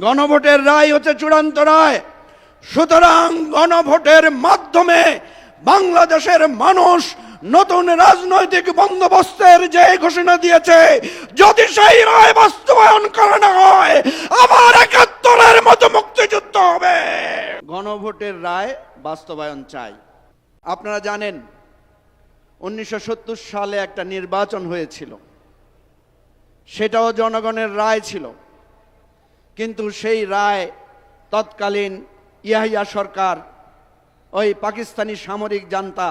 গণভোটের রায় হচ্ছে চূড়ান্ত রায়। সুতরাং গণভোটের মাধ্যমে বাংলাদেশের মানুষ নতুন রাজনৈতিক বন্দোবস্তের যে ঘোষণা দিয়েছে, যদি সেই রায় বাস্তবায়ন করা না হয়, আবার ৭১-এর মতো মুক্তিযুদ্ধ হবে। গণভোটের রায় বাস্তবায়ন চাই। আপনারা জানেন ১৯৭০ সালে একটা নির্বাচন হয়েছিল, সেটাও জনগণের রায় ছিল, কিন্তু সেই রায় তৎকালীন ইয়াহিয়া সরকার, ওই পাকিস্তানি সামরিক জান্তা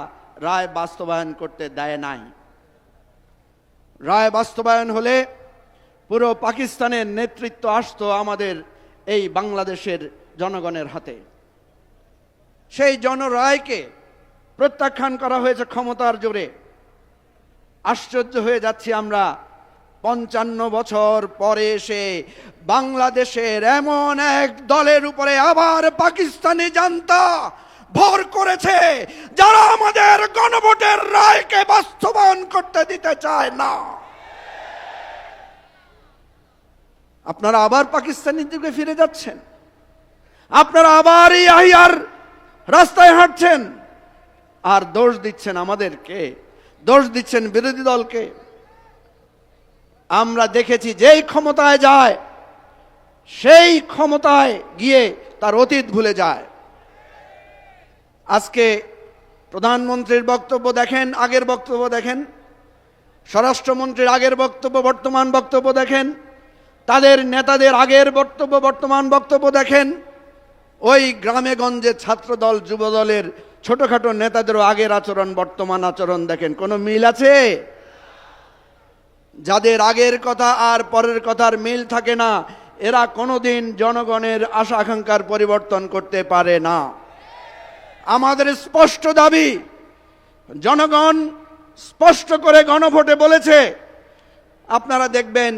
রায় বাস্তবায়ন করতে দেয় নাই। রায় বাস্তবায়ন হলে পুরো পাকিস্তানের নেতৃত্ব আসতো আমাদের এই বাংলাদেশের জনগণের হাতে। সেই জনরায়কে প্রত্যাখ্যান করা হয়েছে ক্ষমতার জোরে। আশ্চর্য হয়ে যাচ্ছি আমরা, ৫৫ বছর পরে এসে বাংলাদেশের এমন এক দলের উপরে আবার পাকিস্তানি জান্তা ভর করেছে, যারা আমাদের গণভোটের রায়কে বাস্তবায়ন করতে দিতে চায় না। আপনারা আবার পাকিস্তানের দিকে ফিরে যাচ্ছেন, আপনারা আবার ইয়াহিয়ার রাস্তায় হাঁটছেন, আর দোষ দিচ্ছেন আমাদেরকে, দোষ দিচ্ছেন বিরোধী দলকে। আমরা দেখেছি যেই ক্ষমতায় যায় সেই ক্ষমতায় গিয়ে তার অতীত ভুলে যায়। আজকে প্রধানমন্ত্রীর বক্তব্য দেখেন, আগের বক্তব্য দেখেন, স্বরাষ্ট্রমন্ত্রীর আগের বক্তব্য, বর্তমান বক্তব্য দেখেন, তাদের নেতাদের আগের বক্তব্য, বর্তমান বক্তব্য দেখেন। ওই গ্রামে গঞ্জে ছাত্রদল, যুবদলের ছোটখাটো নেতাদেরও আগের আচরণ, বর্তমান আচরণ দেখেন, কোনো মিল আছে? যাদের আগের কথা আর পরের কথার মিল থাকে না, এরা কোনোদিন জনগণের আশা আকাঙ্ক্ষার পরিবর্তন করতে পারে না। আমাদের স্পষ্ট দাবি, জনগণ স্পষ্ট করে গণভোটে বলেছে, আপনারা দেখবেন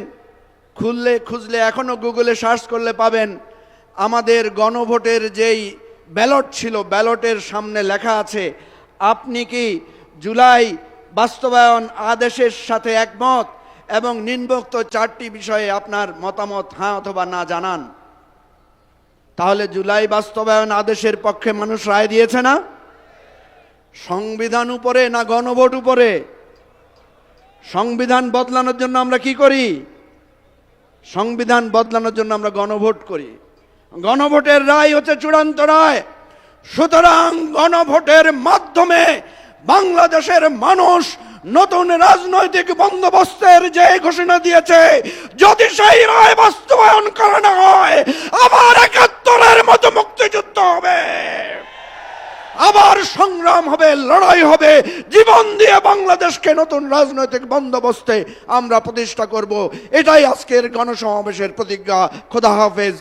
খুঁজলে এখনো গুগলে সার্চ করলে পাবেন, আমাদের গণভোটের যেই ব্যালট ছিল, ব্যালটের সামনে লেখা আছে, আপনি কি জুলাই বাস্তবায়ন আদেশের সাথে একমত, এবং নিম্নোক্ত 4টি বিষয়ে আপনার মতামত হ্যাঁ অথবা না জানান। তাহলে জুলাই বাস্তবায়ন আদেশের পক্ষে মানুষ রায় দিয়েছে না? সংবিধান উপরে না গণভোট উপরে? সংবিধান বদলানোর জন্য আমরা কি করি? সংবিধান বদলানোর জন্য আমরা গণভোট করি। গণভোটের রায় হচ্ছে চূড়ান্ত রায়। সুতরাং গণভোটের মাধ্যমে বাংলাদেশের মানুষ নতুন রাজনৈতিক বন্দোবস্তের যে ঘোষণা দিয়েছে, যদি সেই রায় বাস্তবায়ন করা না হয়, আবার ৭১-এর মতো মুক্তিযুদ্ধ হবে, আবার সংগ্রাম হবে, লড়াই হবে, জীবন দিয়ে বাংলাদেশকে নতুন রাজনৈতিক বন্দোবস্তে আমরা প্রতিষ্ঠা করব। এটাই আজকের গণসমাবেশের প্রতিজ্ঞা। খোদা হাফেজ।